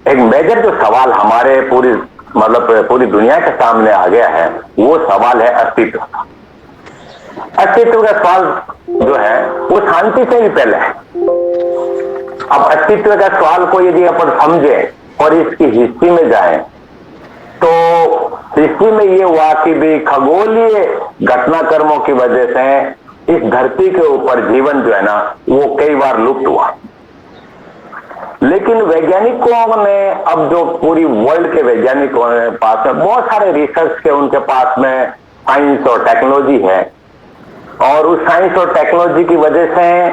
एक मेजर जो सवाल हमारे पूरी दुनिया के सामने आ गया है, वो सवाल है अस्तित्व का। अस्तित्व का सवाल जो है वो शांति से भी पहले है। अब अस्तित्व का सवाल को यदि अपन समझे और इसकी हिस्ट्री में जाएं, तो हिस्ट्री में ये हुआ कि भी खगोलीय घटनाक्रमों की वजह से इस धरती के ऊपर जीवन जो है ना, वो कई बार लुप्त हुआ। लेकिन वैज्ञानिकों ने, अब जो पूरी वर्ल्ड के वैज्ञानिकों के पास में बहुत सारे रिसर्च के उनके पास में साइंस और टेक्नोलॉजी है, और उस साइंस और टेक्नोलॉजी की वजह से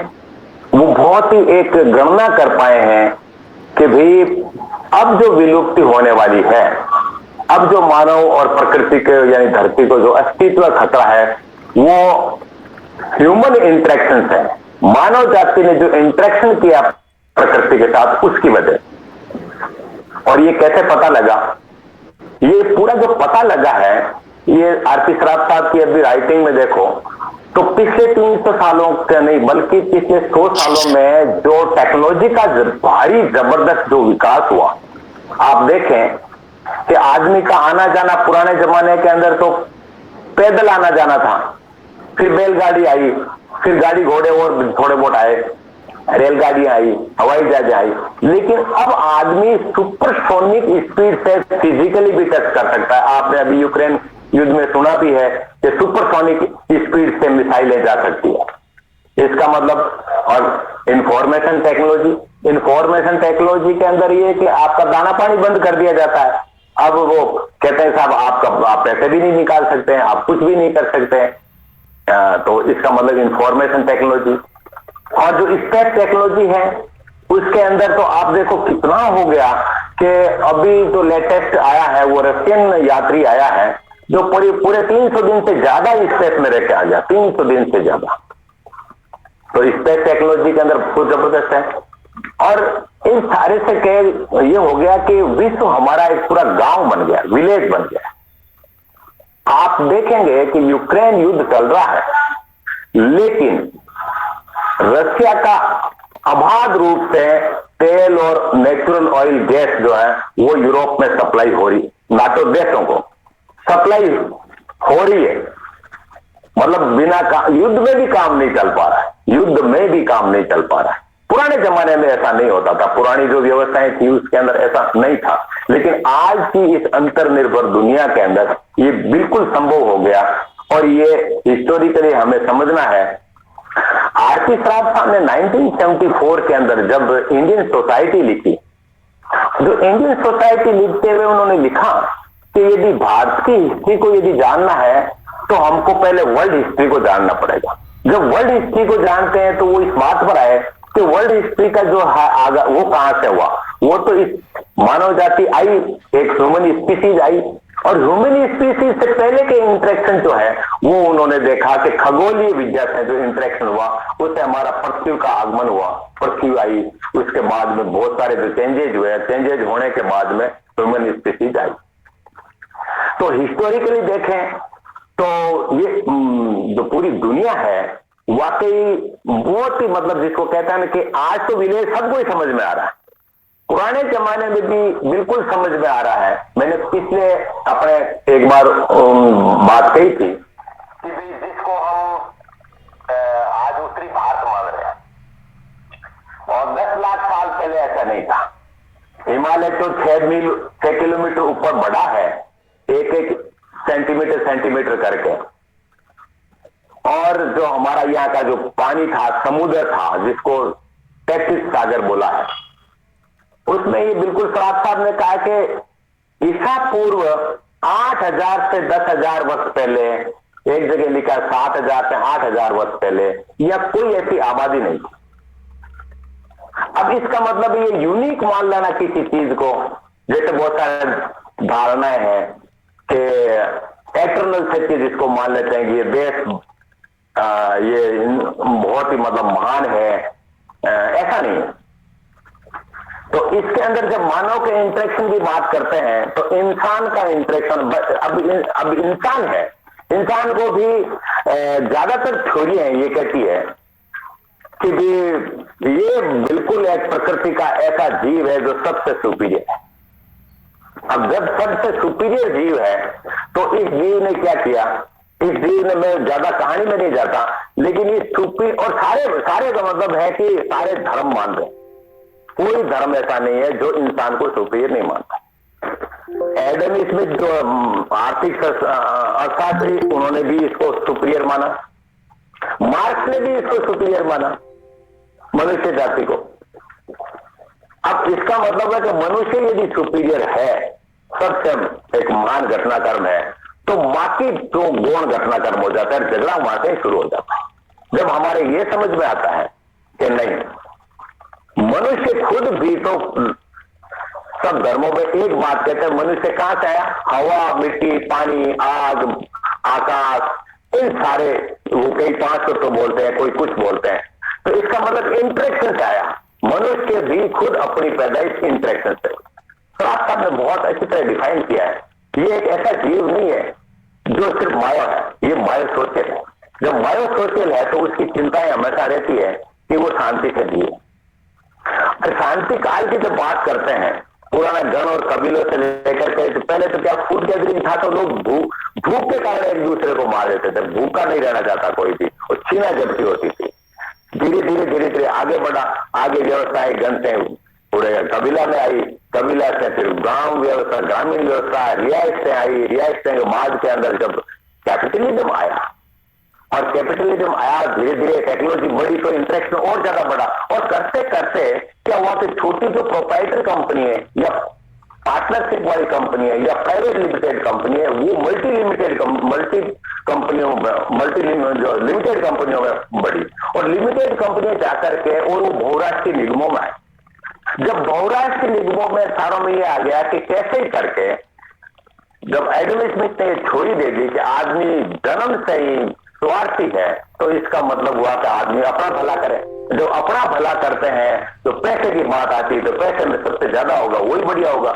वो बहुत ही एक गणना कर पाए हैं कि भाई अब जो विलुप्ति होने वाली है, अब जो मानव और प्रकृति के यानी धरती को जो अस्तित्व खतरा है, वो ह्यूमन इंटरेक्शन है। मानव जाति ने जो इंटरेक्शन किया प्रकृति के साथ, उसकी वजह। और ये कैसे पता लगा? ये पूरा जो पता लगा है, ये आरपी सराफ साहब की अभी राइटिंग में देखो तो पिछले 300 सालों का नहीं बल्कि पिछले 100 सालों में जो टेक्नोलॉजी का भारी जबरदस्त जो विकास हुआ, आप देखें कि आदमी का आना जाना पुराने जमाने के अंदर तो पैदल आना जाना था, फिर बैलगाड़ी आई, फिर गाड़ी घोड़े और थोड़े बहुत आए, रेलगाड़ी आई, हवाई जहाज आई। लेकिन अब आदमी सुपरसोनिक स्पीड से फिजिकली भी टच कर सकता है। आपने अभी यूक्रेन युद्ध में सुना भी है कि सुपरसोनिक स्पीड से मिसाइलें जा सकती है। इसका मतलब, और इंफॉर्मेशन टेक्नोलॉजी के अंदर ये कि आपका दाना पानी बंद कर दिया जाता है। अब वो कहते हैं साहब आप पैसे भी नहीं निकाल सकते हैं, आप कुछ भी नहीं कर सकते हैं। तो इसका मतलब इंफॉर्मेशन टेक्नोलॉजी। और जो स्पेस टेक्नोलॉजी है उसके अंदर तो आप देखो कितना हो गया कि अभी जो लेटेस्ट आया है वो रशियन यात्री आया है जो पूरे 300 दिन से ज्यादा स्पेस में रह के आ गया, 300 दिन से ज्यादा। तो स्पेस टेक्नोलॉजी के अंदर बहुत जबरदस्त है। और इन सारे से क्या ये हो गया कि विश्व हमारा एक पूरा गांव बन गया, विलेज बन गया। आप देखेंगे कि यूक्रेन युद्ध चल रहा है, लेकिन रशिया का अबाध रूप से तेल और नेचुरल ऑयल गैस जो है वो यूरोप में सप्लाई हो रही, नाटो देशों को सप्लाई हो रही है। मतलब बिना युद्ध में भी काम नहीं चल पा रहा है, युद्ध में भी काम नहीं चल पा रहा है। पुराने जमाने में ऐसा नहीं होता था, पुरानी जो व्यवस्थाएं थी उसके अंदर ऐसा नहीं था, लेकिन आज की इस अंतर्निर्भर दुनिया के अंदर ये बिल्कुल संभव हो गया। और ये हिस्टोरिकली हमें समझना है। आरपी सराफ साहब ने 1974 के अंदर जब इंडियन सोसाइटी लिखी, जो इंडियन सोसाइटी लिखते हुए उन्होंने लिखा कि यदि भारत की हिस्ट्री को यदि जानना है तो हमको पहले वर्ल्ड हिस्ट्री को जानना पड़ेगा। जब वर्ल्ड हिस्ट्री को जानते हैं तो वो इस बात पर आए कि वर्ल्ड हिस्ट्री का जो आगा वो कहां से हुआ, वो तो इस मानव जाति आई, एक ह्यूमन स्पीसीज आई, और ह्यूमन स्पीसीज से पहले के इंटरेक्शन जो है वो उन्होंने देखा कि खगोलीय विद्या से जो इंटरेक्शन हुआ उससे हमारा पृथ्वी का आगमन हुआ, पृथ्वी आई, उसके बाद में बहुत सारे जो चेंजेज हुए, चेंजेज होने के बाद में ह्यूमन स्पीसीज आई। तो हिस्टोरिकली देखें तो ये जो पूरी दुनिया है वाकई बहुत ही, मतलब जिसको कहता है ना कि आज तो विलेज सबको ही समझ में आ रहा है, पुराने जमाने में भी बिल्कुल समझ में आ रहा है। मैंने पिछले अपने एक बार बात कही थी कि जिसको हम आज उत्तरी भारत मान रहे हैं, और 10 लाख साल पहले ऐसा नहीं था। हिमालय तो 6 किलोमीटर ऊपर बढ़ा है, एक सेंटीमीटर करके। और जो हमारा यहाँ का जो पानी था, समुद्र था, जिसको पैसिफिक सागर बोला है, उसमें ये बिल्कुल सराफ साहब ने कहा कि ईसा पूर्व 8000 से 10,000 वर्ष पहले, एक जगह लिखा 7000 से 8000 वर्ष पहले, या कोई ऐसी आबादी नहीं थी। अब इसका मतलब ये यूनिक मान लेना किसी चीज को, जैसे बहुत सारे धारणाएं हैं कि एटर्नल सत्य जिसको मान लेते हैं कि ये देश ये बहुत ही मतलब महान है, ऐसा नहीं है। तो इसके अंदर जब मानव के इंटरेक्शन की बात करते हैं तो इंसान का इंटरेक्शन अब इंसान है, इंसान को भी ज्यादातर थ्योरी है ये कहती है कि भी ये बिल्कुल एक प्रकृति का ऐसा जीव है जो सबसे सुपीरियर है। अब जब सबसे सुपीरियर जीव है तो इस जीव ने क्या किया, इस जीव ने, मैं ज्यादा कहानी में नहीं जाता, लेकिन ये सुपी और सारे सारे का मतलब है कि सारे धर्म मान रहे, कोई धर्म ऐसा नहीं है जो इंसान को सुपीरियर नहीं मानता। एडम स्मिथ जो आर्थिक अर्थशास्त्री, उन्होंने भी इसको सुपीरियर माना, मार्क्स ने भी इसको सुपीरियर माना मनुष्य जाति को। अब इसका मतलब है कि मनुष्य यदि सुपीरियर है, सबसे एक महान घटनाक्रम है, तो बाकी जो गौण घटनाक्रम हो जाता है, झगड़ा वहां से शुरू हो जाता है। जब हमारे ये समझ में आता है कि नहीं, मनुष्य खुद भी तो, सब धर्मों में एक बात कहते हैं, मनुष्य कहां से आया, हवा, मिट्टी, पानी, आग, आकाश, इन सारे, वो कई 5 तो बोलते हैं, कोई कुछ बोलते हैं, तो इसका मतलब इंटरेक्शन से आया। मनुष्य भी खुद अपनी पैदाइश इंटरेक्शन से। तो आप सबने बहुत अच्छी तरह डिफाइन किया है, ये एक ऐसा जीव नहीं है जो सिर्फ माया है, ये मायो सोशल है। जब मायो सोशल है तो उसकी चिंताएं हमेशा रहती है कि वो शांति से जिए। शांति काल की जब बात करते हैं, पुराने गण और कबीलों से लेकर के, तो पहले तो क्या फूड गैदरिंग था, तो लोग भूख के कारण एक दूसरे को मार देते थे, भूखा नहीं रहना चाहता कोई भी, और छीना झपटी होती थी। धीरे धीरे आगे बढ़ा, आगे व्यवसाय गणते पूरे कबीला में आई, कबीला से फिर गांव व्यवस्था, ग्रामीण व्यवस्था, रियायत से आई, रियायत से बाद के अंदर जब कैपिटलिज्म आया, और कैपिटलिज्म आया, धीरे धीरे टेक्नोलॉजी बढ़ी तो इंटरेक्शन और ज्यादा बढ़ा, और करते करते क्या हुआ कि छोटी जो प्रोप्राइटर कंपनी है या पार्टनरशिप वाली कंपनी है या प्राइवेट लिमिटेड कंपनी है, वो मल्टी लिमिटेड कंपनियों में बढ़ी, और लिमिटेड कंपनियां जाकर के और वो बहुराष्ट्रीय निगमों में आए। जब बहुराष्ट्रीय निगमों में सारों में ये आ गया कि कैसे ही करके, जब एडम स्मिथ ने छोड़ी दे दी कि आदमी जन्म से ही स्वार्थी है, तो इसका मतलब हुआ कि आदमी अपना भला करे। जो अपना भला करते हैं, तो पैसे की बात आती है, तो पैसे में सबसे ज्यादा होगा वही बढ़िया होगा।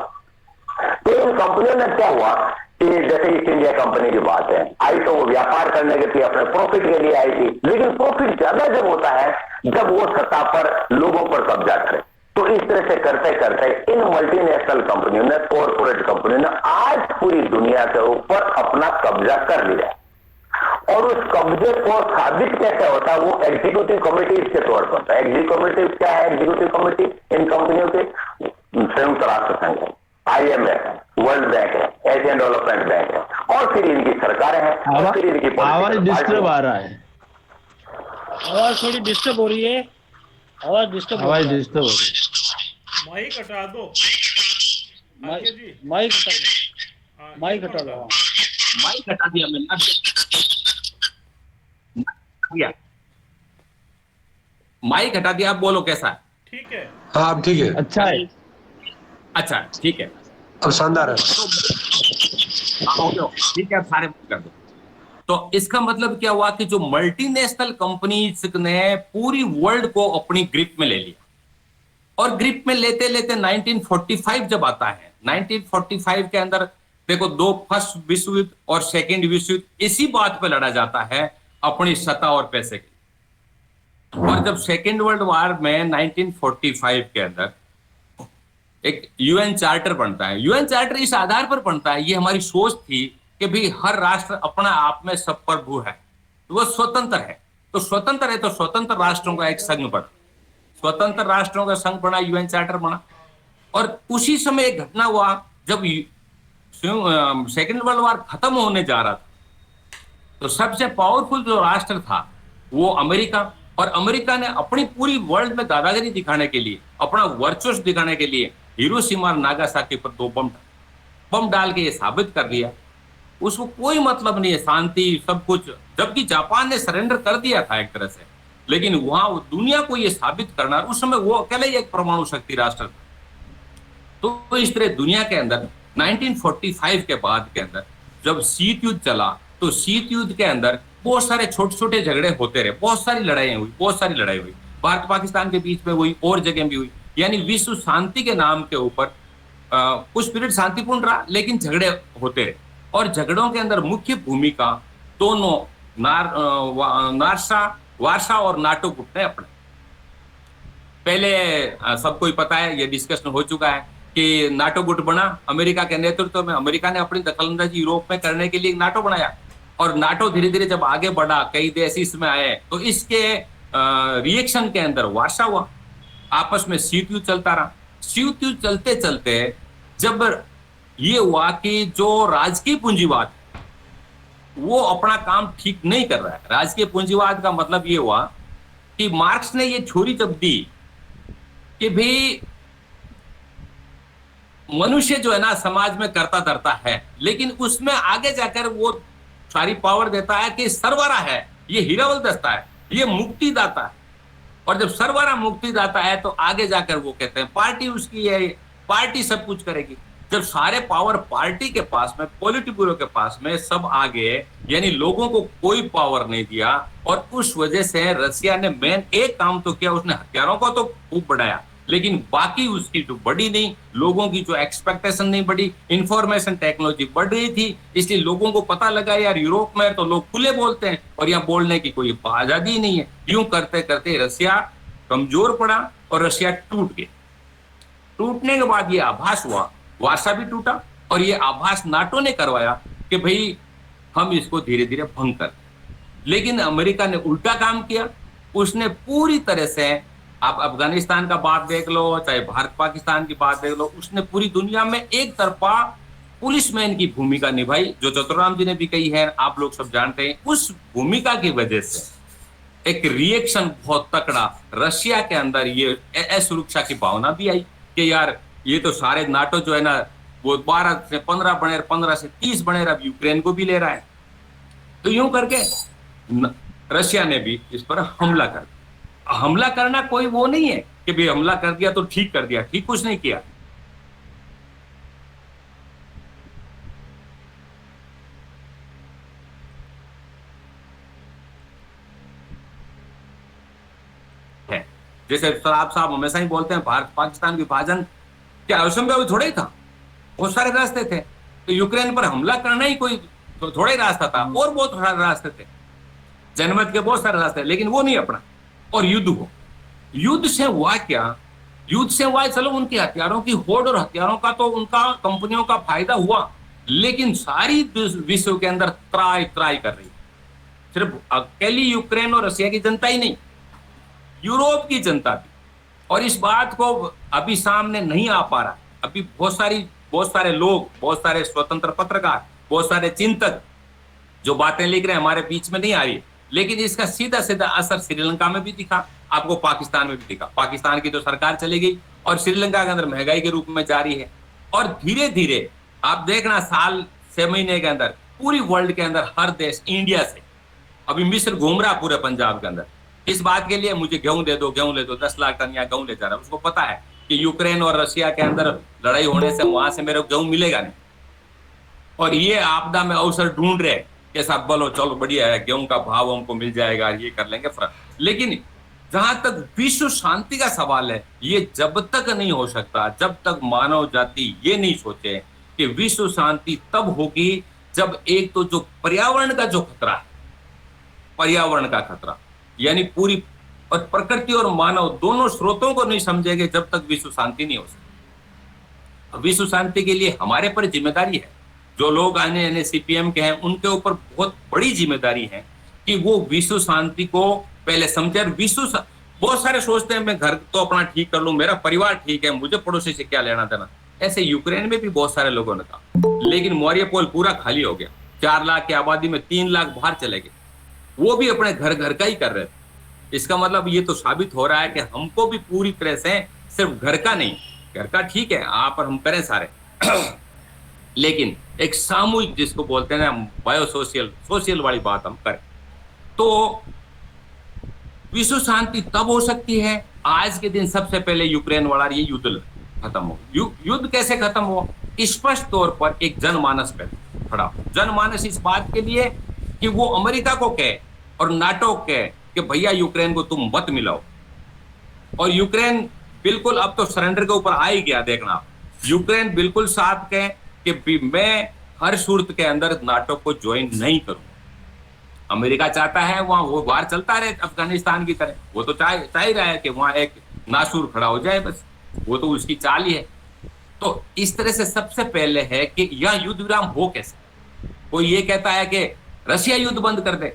तो इन कंपनियों ने क्या हुआ कि जैसे ईस्ट इंडिया कंपनी की बात है, आई तो वो व्यापार करने के लिए, अपने प्रॉफिट के लिए आई थी, लेकिन प्रॉफिट ज्यादा जब होता है जब वो सत्ता पर लोगों पर कब्जा करे। तो इस तरह से करते करते इन मल्टीनेशनल कंपनियों ने, कॉर्पोरेट कंपनियों ने आज पूरी दुनिया के ऊपर अपना कब्जा कर लिया, और उस कब्जे को साबित कैसे होता है, वो एग्जीक्यूटिव कमिटीज के तौर पर होता है। एग्जीक्यूटिव क्या है? एग्जीक्यूटिव कमिटी इन कंपनियों के संयुक्त राष्ट्र संघ है, IMF है, वर्ल्ड बैंक है, एशियन डेवलपमेंट बैंक है, और फिर इनकी सरकारें हैं, और फिर इनकी आवाज डिस्टर्ब आ रहा है, आवाज थोड़ी डिस्टर्ब हो रही है, आवाज डिस्टर्ब हो रही है। माइक हटा दो, माइक हटा दो, माइक हटा दिया मैंने, माइक हटा दिया। आप बोलो कैसा है? ठीक है, हाँ अब ठीक है, अच्छा है, अच्छा ठीक है, अब शानदार है। ठीक है, आप सारे कर दो। तो इसका मतलब क्या हुआ कि जो मल्टीनेशनल कंपनीज ने पूरी वर्ल्ड को अपनी ग्रिप में ले लिया, और ग्रिप में लेते लेते 1945 जब आता है, 1945 के अंदर देखो, दो फर्स्ट विश्व युद्ध और सेकेंड विश्व युद्ध इसी बात पे लड़ा जाता है, अपनी सत्ता और पैसे की। और जब सेकेंड वर्ल्ड वॉर में 1945 के अंदर एक यूएन चार्टर बनता है, यूएन चार्टर इस आधार पर बनता है, ये हमारी सोच थी कि भाई हर राष्ट्र अपना आप में सब प्रभु है, वो स्वतंत्र है, तो स्वतंत्र है तो स्वतंत्र राष्ट्रों का एक संघ बना, स्वतंत्र राष्ट्रों का संघ बना, यूएन चार्टर बना। और उसी समय एक घटना हुआ जब सेकेंड वर्ल्ड वॉर खत्म होने जा रहा था, तो सबसे पावरफुल जो राष्ट्र था वो अमेरिका, और अमेरिका ने अपनी पूरी वर्ल्ड में दादागिरी दिखाने के लिए, अपना वर्चस्व दिखाने के लिए हिरोशिमा और नागासाकी पर 2 बम डाल के ये साबित कर दिया उसको कोई मतलब नहीं है, शांति सब कुछ, जबकि जापान ने सरेंडर कर दिया था एक तरह से, लेकिन वहां दुनिया को ये साबित करना, उस समय वो अकेले ही एक परमाणु शक्ति राष्ट्र था। तो इस तरह दुनिया के अंदर 1945 के बाद के अंदर जब शीत युद्ध चला, तो शीत युद्ध के अंदर बहुत सारे छोटे छोटे झगड़े होते रहे, बहुत सारी लड़ाई हुई, भारत पाकिस्तान के बीच में हुई, और जगह भी हुई, यानी विश्व शांति के नाम के ऊपर कुछ पीरियड शांतिपूर्ण रहा, लेकिन झगड़े होते रहे। और झगड़ों के अंदर मुख्य भूमिका दोनों वारसा और नाटो गुट ने अपने। पहले सबको ही पता है, ये डिस्कशन हो चुका है कि नाटो गुट बना अमेरिका के नेतृत्व में। अमेरिका ने अपनी दखलंदाजी यूरोप में करने के लिए नाटो बनाया, और नाटो धीरे धीरे जब आगे बढ़ा, कई देश इसमें आए, तो इसके रिएक्शन के अंदर वार्सा हुआ, आपस में शीत युद्ध चलता रहा। शीत युद्ध चलते चलते जब ये हुआ कि जो राजकीय पूंजीवाद वो अपना काम ठीक नहीं कर रहा है। राजकीय पूंजीवाद का मतलब ये हुआ कि मार्क्स ने ये थ्योरी जब दी कि भाई मनुष्य जो है ना समाज में करता धरता है, लेकिन उसमें आगे जाकर वो सारी पावर देता है कि सरवरा है, ये हीरावल दस्ता है, ये मुक्तिदाता है। और जब सरवरा मुक्तिदाता है तो आगे जाकर वो कहते हैं पार्टी उसकी है, पार्टी सब कुछ करेगी। जब सारे पावर पार्टी के पास में, पॉलिट ब्यूरो के पास में, सब आगे, यानी लोगों को कोई पावर नहीं दिया। और उस वजह से रसिया ने मेन एक काम तो किया, उसने हथियारों को तो खूब बढ़ाया, लेकिन बाकी उसकी जो बढ़ी नहीं, लोगों की जो एक्सपेक्टेशन नहीं बढ़ी। इंफॉर्मेशन टेक्नोलॉजी बढ़ रही थी, इसलिए लोगों को पता लगा यार यूरोप में तो लोग खुले बोलते हैं और यहाँ बोलने की कोई आजादी नहीं है। यूं करते करते रसिया कमजोर पड़ा और रसिया टूट गया। टूटने के बाद ये आभास हुआ, वार्सा भी टूटा, और ये आभास नाटो ने करवाया कि भाई हम इसको धीरे धीरे भंग कर। लेकिन अमेरिका ने उल्टा काम किया, उसने पूरी तरह से, आप अफगानिस्तान का बात देख लो, चाहे भारत पाकिस्तान की बात देख लो, उसने पूरी दुनिया में एक तरफा पुलिसमैन की भूमिका निभाई, जो चतुराम जी ने भी कही है, आप लोग सब जानते हैं। उस भूमिका की वजह से एक रिएक्शन बहुत तकड़ा रशिया के अंदर, ये असुरक्षा की भावना भी आई कि यार ये तो सारे नाटो जो है ना वो 12 से 15 बने, 15 से 30 बने, अब यूक्रेन को भी ले रहा है। तो यूं करके रशिया ने भी इस पर हमला कर दिया। हमला करना कोई वो नहीं है कि भाई हमला कर दिया तो ठीक कर दिया, ठीक कुछ नहीं किया। जैसे आप साहब हमेशा ही बोलते हैं भारत पाकिस्तान विभाजन क्या असंभव थोड़ा ही था, बहुत सारे रास्ते थे। तो यूक्रेन पर हमला करना ही कोई थोड़ा ही रास्ता था, और बहुत सारे रास्ते थे, जनमत के बहुत सारे रास्ते, लेकिन वो नहीं अपना। और युद्ध हो, युद्ध से हुआ क्या? युद्ध से हुआ चलो उनके हथियारों की होड़ और हथियारों का तो उनका कंपनियों का फायदा हुआ, लेकिन सारी विश्व के अंदर त्राई त्राई कर रही, सिर्फ अकेली यूक्रेन और रशिया की जनता ही नहीं, यूरोप की जनता भी। और इस बात को अभी सामने नहीं आ पा रहा। अभी बहुत सारे लोग, बहुत सारे स्वतंत्र पत्रकार, बहुत सारे चिंतक जो बातें लिख रहे हैं हमारे बीच में नहीं आ रही, लेकिन इसका सीधा सीधा असर श्रीलंका में भी दिखा, आपको पाकिस्तान में भी दिखा। पाकिस्तान की तो सरकार चली गई और श्रीलंका के अंदर महंगाई के रूप में जारी है। और धीरे धीरे आप देखना, साल 6 महीने के अंदर पूरी वर्ल्ड के अंदर हर देश, इंडिया से अभी मिस्र घूम रहा पूरे पंजाब के अंदर, इस बात के लिए मुझे गेहूं दे दो, गेहूं ले दो, 10 लाख टन या गेहूं ले जा रहा है। उसको पता है कि यूक्रेन और रशिया के अंदर लड़ाई होने से वहां से मेरे गेहूं मिलेगा नहीं, और ये आपदा में अवसर ढूंढ रहे कि साहब बोलो चलो बढ़िया है, गेहूं का भाव हमको मिल जाएगा, ये कर लेंगे फर्क। लेकिन जहां तक विश्व शांति का सवाल है, ये जब तक नहीं हो सकता जब तक मानव जाति ये नहीं सोचे कि विश्व शांति तब होगी जब एक तो जो पर्यावरण का जो खतरा है, पर्यावरण का खतरा यानी पूरी प्रकृति और मानव दोनों स्रोतों को नहीं समझेंगे, जब तक विश्व शांति नहीं हो सकती। विश्व शांति के लिए हमारे पर जिम्मेदारी है, जो लोग आने सीपीएम के हैं उनके ऊपर बहुत बड़ी जिम्मेदारी है कि वो विश्व शांति को पहले समझे। बहुत सारे सोचते हैं मैं घर तो अपना ठीक कर लूं, मेरा परिवार ठीक है, मुझे पड़ोसी से क्या लेना देना। ऐसे यूक्रेन में भी बहुत सारे लोगों ने कहा, लेकिन मारिउपोल पूरा खाली हो गया, 4 लाख की आबादी में 3 लाख बाहर चले गए, वो भी अपने घर का ही कर रहे थे। इसका मतलब ये तो साबित हो रहा है कि हमको भी पूरी तरह से सिर्फ घर का नहीं, घर का ठीक है आप और हम करें सारे लेकिन एक सामूहिक जिसको बोलते हैं ना सोशल वाली बात हम करें, तो विश्व शांति तब हो सकती है। आज के दिन सबसे पहले यूक्रेन वाला ये युद्ध खत्म हो। युद्ध कैसे खत्म हो? स्पष्ट तौर पर एक जनमानस पे खड़ा हो। जनमानस इस बात के लिए कि वो अमेरिका को कहे और नाटो कहे कि भैया यूक्रेन को तुम मत मिलाओ, और यूक्रेन बिल्कुल अब तो सरेंडर के ऊपर आ ही गया। देखना, यूक्रेन बिल्कुल साफ कहे कि मैं हर सूरत के अंदर नाटो को ज्वाइन नहीं करूं। अमेरिका चाहता है वहां वो वार चलता रहे अफगानिस्तान की तरह, वो तो चाह ही रहा है कि वहां एक नासूर खड़ा हो जाए, बस वो तो उसकी चाल ही है। तो इस तरह से सबसे पहले है कि यह युद्ध विराम हो कैसे। कोई ये कहता है कि रशिया युद्ध बंद कर दे,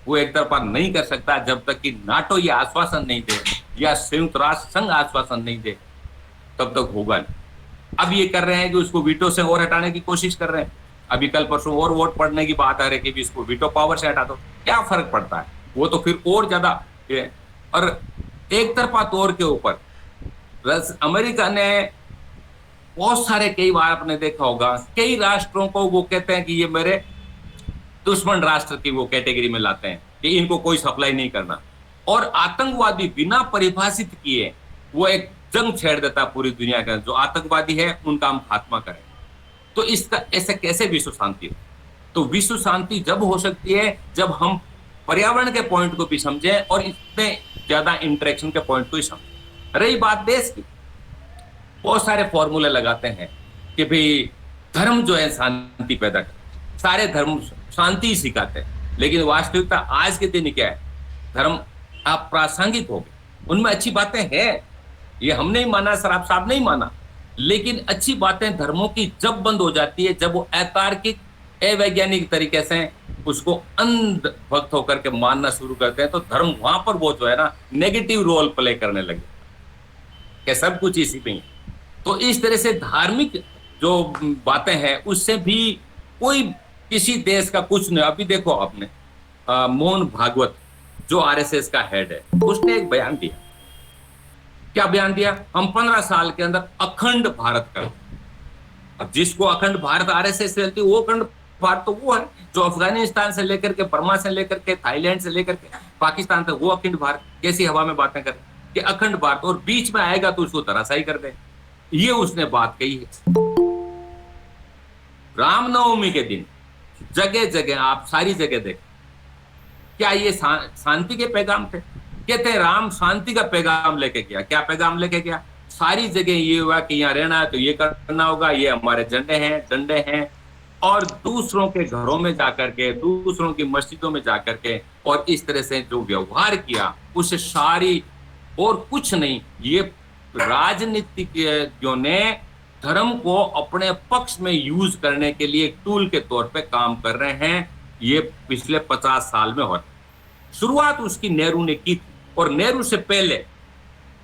वो एक तरफा नहीं कर सकता जब तक कि नाटो ये आश्वासन नहीं दे या संयुक्त राष्ट्र संघ आश्वासन नहीं दे, तब तक होगा नहीं। अब ये कर रहे हैं कि उसको वीटो से और हटाने की कोशिश कर रहे हैं। अभी कल परसों और वोट पड़ने की बात आ रही है कि भी इसको वीटो पावर से हटा दो, क्या फर्क पड़ता है, वो तो फिर और ज्यादा। और एक तरफा तौर के ऊपर अमेरिका ने बहुत सारे, कई बार आपने देखा होगा, कई राष्ट्रों को वो कहते हैं कि ये मेरे दुश्मन राष्ट्र की वो कैटेगरी में लाते हैं कि इनको कोई सप्लाई नहीं करना। और आतंकवादी बिना परिभाषित किए वो एक जंग छेड़ देता पूरी दुनिया का, जो आतंकवादी है उनका हम खात्मा करें। तो इसका ऐसे कैसे विश्व शांति हो? तो विश्व शांति जब हो सकती है जब हम पर्यावरण के पॉइंट को भी समझें और इतने ज्यादा इंटरेक्शन के पॉइंट को ही समझें। रही बात देश की, बहुत सारे फॉर्मूले लगाते हैं कि भाई धर्म जो है शांति पैदा कर, सारे धर्म शांति ही सिखाते हैं, लेकिन वास्तविकता आज के दिन क्या है, धर्म आप प्रासंगिक हो गए, उनमें अच्छी बातें हैं, ये हमने ही माना, शराब साहब नहीं माना, लेकिन अच्छी बातें धर्मों की जब बंद हो जाती है, जब वो अतार्किक अवैज्ञानिक तरीके से उसको अंध भक्त होकर के मानना शुरू करते हैं, तो धर्म वहां पर वो जो है ना नेगेटिव रोल प्ले करने लगे कि सब कुछ इसी में ही। तो इस तरह से धार्मिक जो बातें हैं उससे भी कोई किसी देश का कुछ नहीं। अभी देखो आपने मोहन भागवत जो आरएसएस का हेड है, उसने एक बयान दिया। क्या बयान दिया? हम 15 साल के अंदर अखंड भारत कर। अब जिसको अखंड भारत आरएसएस से चलती है, वो अखंड भारत तो वो है जो अफगानिस्तान से लेकर के, बर्मा से लेकर के, थाईलैंड से लेकर के पाकिस्तान तक, वो अखंड भारत। कैसी हवा में बातें कर कि अखंड भारत, और बीच में आएगा तो उसको तराशाई कर दे, ये उसने बात कही है। रामनवमी के दिन जगह जगह आप सारी जगह देख, क्या ये शांति के पैगाम थे? कहते हैं राम शांति का पैगाम लेके गया। क्या पैगाम लेके गया? सारी जगह ये हुआ कि यहाँ रहना है तो ये करना होगा, ये हमारे झंडे हैं, डंडे हैं, और दूसरों के घरों में जाकर के, दूसरों की मस्जिदों में जाकर के, और इस तरह से जो व्यवहार किया उससे सारी, और कुछ नहीं, ये राजनीतिज्ञों ने धर्म को अपने पक्ष में यूज करने के लिए टूल के तौर पे काम कर रहे हैं। ये पिछले 50 साल में हो रहा है। शुरुआत उसकी नेहरू ने की थी, और नेहरू से पहले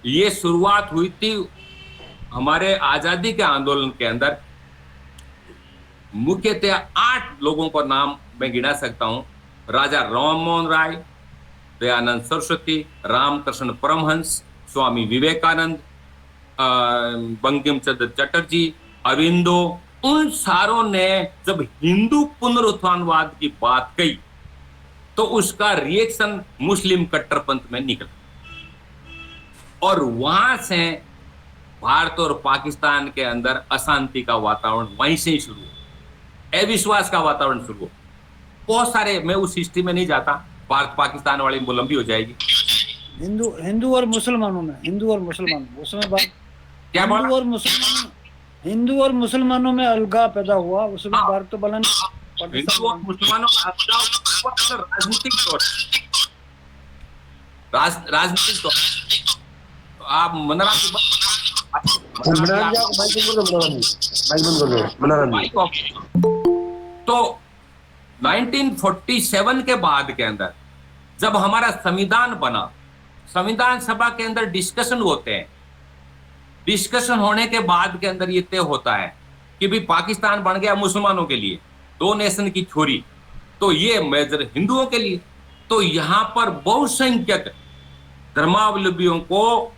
ये शुरुआत हुई थी हमारे आजादी के आंदोलन के अंदर। मुख्यतः 8 लोगों का नाम मैं गिना सकता हूं। राजा राम मोहन राय, दयानंद सरस्वती, रामकृष्ण परमहंस, स्वामी विवेकानंद, बंकिम चंद्र चटर्जी, अरविंदो, उन सारों ने जब हिंदू पुनरुत्थानवाद की बात कही तो उसका रिएक्शन मुस्लिम कट्टरपंथ में निकला, और वहां से भारत और पाकिस्तान के अंदर अशांति का वातावरण वहीं से ही शुरू हुआ, अविश्वास का वातावरण शुरू हुआ। बहुत सारे, मैं उस हिस्ट्री में नहीं जाता, भारत पाकिस्तान वाली लंबी हो जाएगी। हिंदू और मुसलमानों में, हिंदू और मुसलमान, उसमें बात क्या हिंदू और मुसलमानों में अलगाव पैदा हुआ, उसमें भारत तो बलन हिंदू और मुसलमानों का राजनीतिक तौर, राजनीतिक तौर, तो आप तो 1947 के बाद के अंदर जब हमारा संविधान बना, संविधान सभा के अंदर डिस्कशन होते हैं, डिस्कशन होने के बाद के अंदर ये तय होता है कि भी पाकिस्तान बन गया मुसलमानों के लिए, 2 नेशन की थ्योरी, तो ये मेजर हिंदुओं के लिए। तो यहां पर बहुसंख्यक धर्मावलंबियों को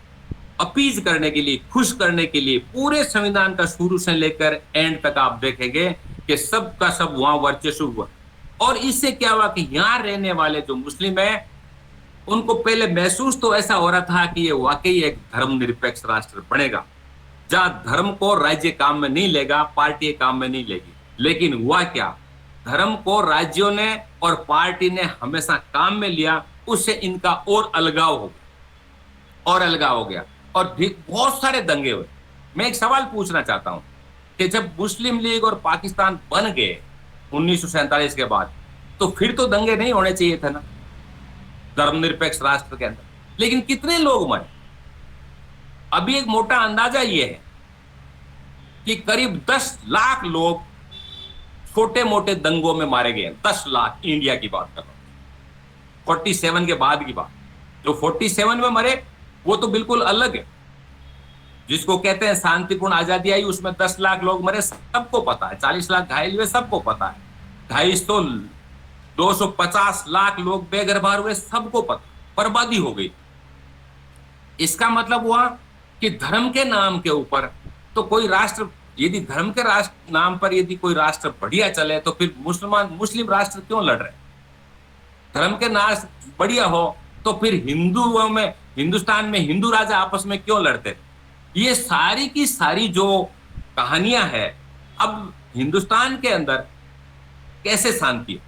अपीज करने के लिए, खुश करने के लिए, पूरे संविधान का शुरू से लेकर एंड तक आप देखेंगे कि सब का सब वहां वर्चस्व हुआ। और इससे क्या हुआ कि यहां रहने वाले जो मुस्लिम है, उनको पहले महसूस तो ऐसा हो रहा था कि ये वाकई एक धर्मनिरपेक्ष राष्ट्र बनेगा, जहां धर्म को राज्य काम में नहीं लेगा, पार्टी काम में नहीं लेगी। लेकिन हुआ क्या, धर्म को राज्यों ने और पार्टी ने हमेशा काम में लिया, उससे इनका और अलगाव हो गया, और अलगाव हो गया, और बहुत सारे दंगे हुए। मैं एक सवाल पूछना चाहता हूं कि जब मुस्लिम लीग और पाकिस्तान बन गए 1947 के बाद, तो फिर तो दंगे नहीं होने चाहिए थे ना धर्मनिरपेक्ष राष्ट्र के अंदर, लेकिन कितने लोग मरे? अभी एक मोटा अंदाजा ये है कि करीब 10 लाख लोग छोटे मोटे दंगों में मारे गए। 10 लाख, इंडिया की बात कर रहा हूं, 47 के बाद की बात। जो 47 में मरे वो तो बिल्कुल अलग है, जिसको कहते हैं शांतिपूर्ण आजादी आई, उसमें 10 लाख लोग मरे, सबको पता है। 40 लाख घायल हुए, सबको पता है। 250 250 लाख लोग बेघर बाहर हुए, सबको पता, बर्बादी हो गई। इसका मतलब हुआ कि धर्म के नाम के ऊपर तो कोई राष्ट्र, यदि धर्म के राष्ट्र नाम पर यदि कोई राष्ट्र बढ़िया चले तो फिर मुस्लिम राष्ट्र क्यों लड़ रहे? धर्म के नाश बढ़िया हो तो फिर हिंदुओं में, हिंदुस्तान में हिंदू राजा आपस में क्यों लड़ते? ये सारी की सारी जो कहानियां हैं, अब हिंदुस्तान के अंदर कैसे शांति है?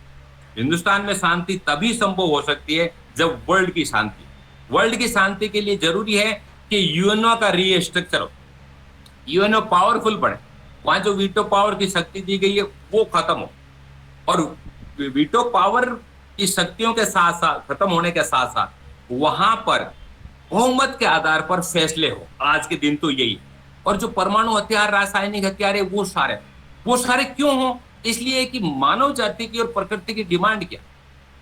हिंदुस्तान में शांति तभी संभव हो सकती है जब वर्ल्ड की शांति। वर्ल्ड की शांति के लिए जरूरी है कि यूएनओ का रीस्ट्रक्चर हो, यूएनओ पावरफुल बने, वहां जो वीटो पावर की शक्ति दी गई है वो खत्म हो, और वीटो पावर की शक्तियों के साथ साथ खत्म होने के साथ साथ वहां पर बहुमत के आधार पर फैसले हो। आज के दिन तो यही। और जो परमाणु हथियार, रासायनिक हथियार है, वो सारे क्यों हो? इसलिए कि मानव जाति की और प्रकृति की डिमांड क्या?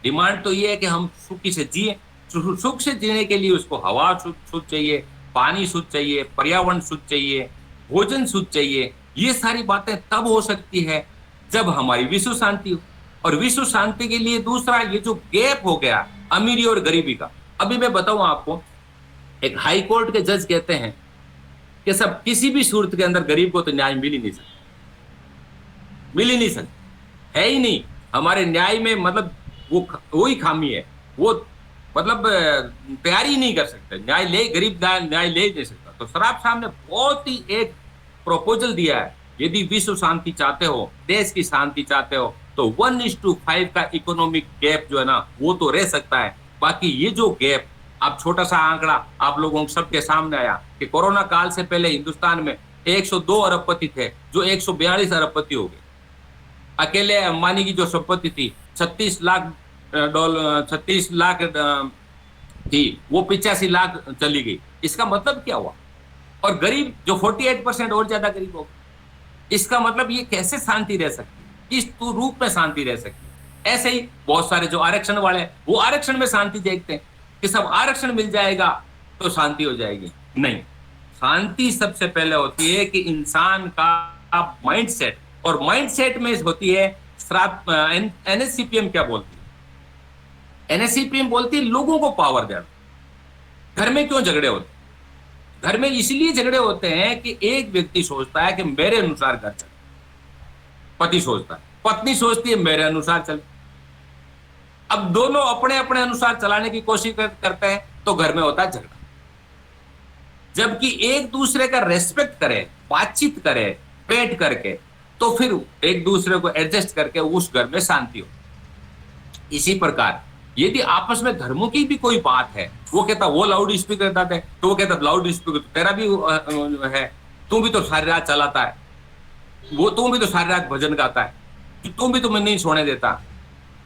डिमांड तो ये है कि हम सुखी से जिए। सुख से जीने के लिए उसको हवा शुद्ध चाहिए, पानी शुद्ध चाहिए, पर्यावरण शुद्ध चाहिए, भोजन शुद्ध चाहिए। ये सारी बातें तब हो सकती है जब हमारी विश्व शांति हो। और विश्व शांति के लिए दूसरा, ये जो गैप हो गया अमीरी और गरीबी का, अभी मैं बताऊं आपको, एक हाई कोर्ट के जज कहते हैं कि सब किसी भी सूरत के अंदर गरीब को तो न्याय मिल ही नहीं सकता, है ही नहीं। हमारे न्याय में मतलब वो ही खामी है, वो मतलब तैयारी नहीं कर सकते, गरीब न्याय ले नहीं सकता। तो सराफ साहब ने बहुत ही एक प्रपोजल दिया है, यदि विश्व शांति चाहते हो, देश की शांति चाहते हो, तो 1:5 का इकोनॉमिक गैप जो है ना, वो तो रह सकता है। बाकी ये जो गैप, आप छोटा सा आंकड़ा आप लोगों के सबके सामने आया कि कोरोना काल से पहले हिंदुस्तान में 102 अरबपति थे, जो 142 अरबपति हो गए। अकेले अंबानी की जो संपत्ति थी 36 लाख थी, वो 85 लाख चली गई। इसका मतलब क्या हुआ? और गरीब जो 48% और ज्यादा गरीब हो गए। इसका मतलब ये कैसे शांति रह सकती है? किस रूप में शांति रह सकती है? ऐसे ही बहुत सारे जो आरक्षण वाले हैं, वो आरक्षण में शांति देखते हैं कि सब आरक्षण मिल जाएगा तो शांति हो जाएगी। नहीं, शांति सबसे पहले होती है कि इंसान का माइंडसेट, और माइंडसेट में होती है एनएससीपीएम क्या बोलती है? एनएससीपीएम बोलती है लोगों को पावर देना। घर में क्यों झगड़े होते हैं? घर में इसलिए झगड़े होते हैं कि एक व्यक्ति सोचता है कि मेरे अनुसार घर चले, पति सोचता है, पत्नी सोचती है मेरे अनुसार चले। अब दोनों अपने अपने अनुसार चलाने की कोशिश करते हैं तो घर में होता है झगड़ा। जबकि एक दूसरे का रेस्पेक्ट करे, बातचीत करे बैठ करके, तो फिर एक दूसरे को एडजस्ट करके उस घर में शांति हो। इसी प्रकार यदि आपस में धर्मों की भी कोई बात है, वो कहता वो लाउड स्पीकर देता है, तो वो कहता लाउड स्पीकर तो तेरा भी है, तू भी तो सारी रात चलाता है, वो तू भी तो सारी रात भजन गाता है, तू भी तुम्हें नहीं सोने देता।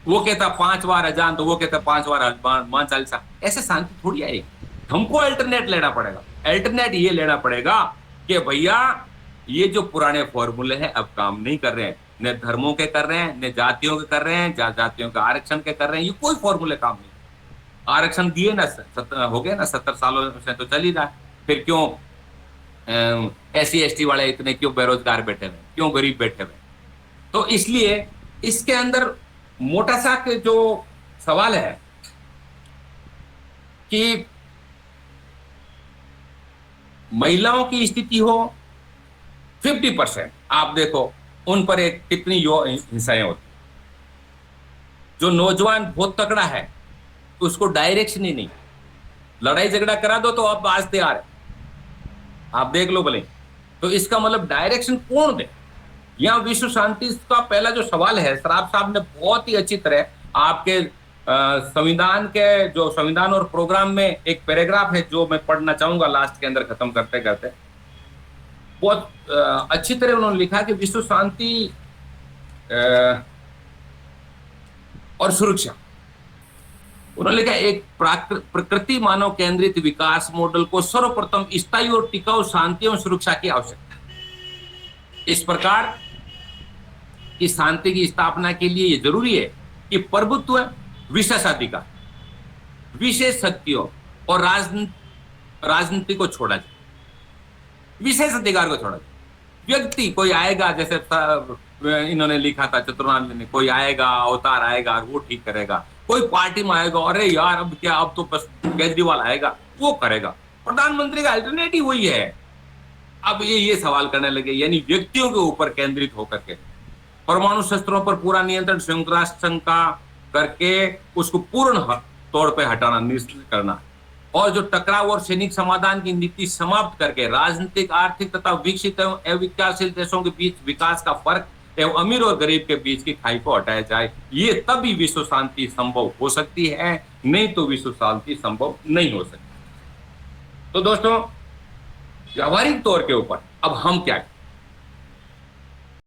वो कहता 5 बार अजान, तो वो कहता 5 बार हनुमान चालीसा। ऐसे शांति थोड़ी आएगी। हमको अल्टरनेट लेना पड़ेगा। अल्टरनेट ये लेना पड़ेगा कि भैया ये जो पुराने फॉर्मूले हैं अब काम नहीं कर रहे हैं, न धर्मों के कर रहे हैं, न जातियों के कर रहे हैं, जातियों का आरक्षण के कर रहे हैं, ये कोई फॉर्मूले काम नहीं। आरक्षण दिए ना, हो गए ना, 70 सालों से तो चल ही रहा है। फिर क्यों SC ST वाले इतने क्यों बेरोजगार बैठे हुए, क्यों गरीब बैठे हुए? तो इसलिए इसके अंदर मोटा सा जो सवाल है कि महिलाओं की स्थिति हो 50%, आप देखो उन पर एक कितनी हिंसाएं होती। जो नौजवान बहुत तकड़ा है उसको डायरेक्शन ही नहीं, लड़ाई झगड़ा करा दो तो अब आज तैयार है, आप देख लो भले। तो इसका मतलब डायरेक्शन कौन दे? यह विश्व शांति का पहला जो सवाल है, सराफ साहब ने बहुत ही अच्छी तरह आपके संविधान के, जो संविधान और प्रोग्राम में एक पैराग्राफ है जो मैं पढ़ना चाहूंगा लास्ट के अंदर खत्म करते करते, बहुत अच्छी तरह उन्होंने लिखा कि विश्व शांति और सुरक्षा उन्होंने लिखा एक प्रकृति मानव केंद्रित विकास मॉडल को सर्वप्रथम स्थायी और टिकाऊ शांति एवं सुरक्षा की आवश्यकता है। इस प्रकार की शांति की स्थापना के लिए यह जरूरी है कि प्रभुत्व, विशेषाधिकार, विशेष शक्तियों और राजनीति को छोड़ा जाए, विशेष अधिकार को छोड़ा जाए। व्यक्ति कोई आएगा, जैसे इन्होंने लिखा था चतुर्नाथ ने, कोई आएगा, अवतार आएगा, वो ठीक करेगा। कोई पार्टी में आएगा, अरे यार अब क्या, अब तो बस केजरीवाल आएगा, वो करेगा। प्रधानमंत्री का अल्टरनेटिव वही है। अब ये सवाल करने लगे, यानी व्यक्तियों के ऊपर केंद्रित होकर के परमाणु शस्त्रों पर पूरा नियंत्रण संयुक्त राष्ट्र संघ का करके उसको पूर्ण तौर पे हटाना, निश्चित करना, और जो टकराव और सैनिक समाधान की नीति समाप्त करके राजनीतिक, आर्थिक तथा विकसित एवं विकासशील देशों के बीच विकास का फर्क एवं अमीर और गरीब के बीच की खाई को हटाया जाए। ये तभी विश्व शांति संभव हो सकती है, नहीं तो विश्व शांति संभव नहीं हो सकती। तो दोस्तों, व्यावहारिक तौर के ऊपर अब हम क्या